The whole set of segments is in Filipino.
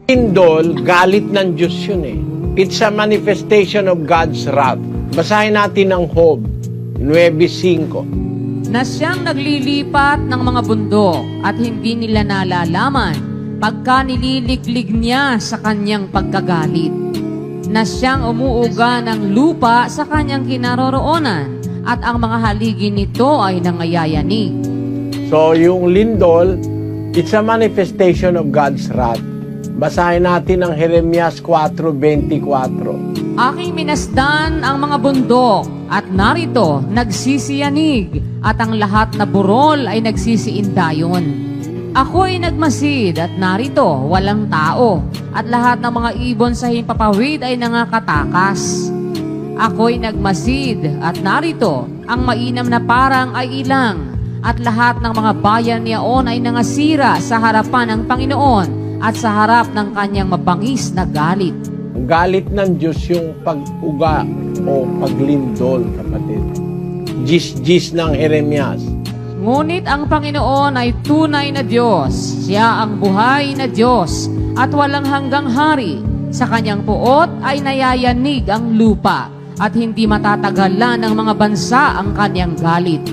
Lindol, galit ng Diyos yun eh. It's a manifestation of God's wrath. Basahin natin ang Job 9:5. Na siyang naglilipat ng mga bundok at hindi nila nalalaman pagka nililiglig niya sa kanyang pagkagalit. Na siyang umuuga ng lupa sa kanyang kinaroroonan at ang mga haligi nito ay nangayayanig. So yung lindol, it's a manifestation of God's wrath. Basahin natin ang Jeremias 4:24. Aking minasdan ang mga bundok at narito nagsisiyanig at ang lahat na burol ay nagsisiindayon. Ako'y nagmasid at narito walang tao at lahat ng mga ibon sa himpapawid ay nangakatakas. Ako'y nagmasid at narito ang mainam na parang ay ilang at lahat ng mga bayan niyaon ay nangasira sa harapan ng Panginoon at sa harap ng kanyang mabangis na galit. Galit ng Diyos yung pag-uga o paglindol, kapatid. Gis-gis ng Jeremias. Ngunit ang Panginoon ay tunay na Diyos. Siya ang buhay na Diyos at walang hanggang hari. Sa kanyang puot ay nayayanig ang lupa at hindi matatagalan ng mga bansa ang kanyang galit.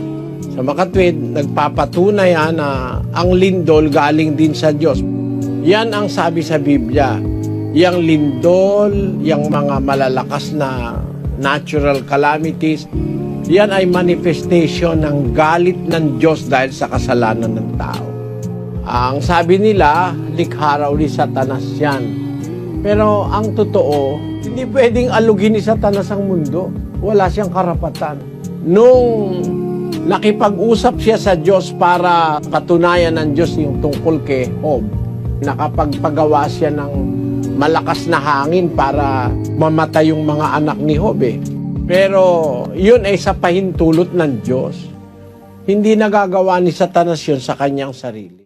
Sa makatwid, nagpapatunay na ang lindol galing din sa Diyos. Yan ang sabi sa Biblia. Yang lindol, yang mga malalakas na natural calamities, yan ay manifestation ng galit ng Diyos dahil sa kasalanan ng tao. Ang sabi nila, likha raw ni Satanas yan. Pero ang totoo, hindi pwedeng alugin ni Satanas ang mundo. Wala siyang karapatan. Nung nakipag-usap siya sa Diyos para patunayan ng Diyos yung tungkol kay Job, nakapagpagawa siya ng malakas na hangin para mamatay yung mga anak ni Job eh. Pero yun ay sa pahintulot ng Diyos. Hindi nagagawa ni Satanas yun sa kanyang sarili.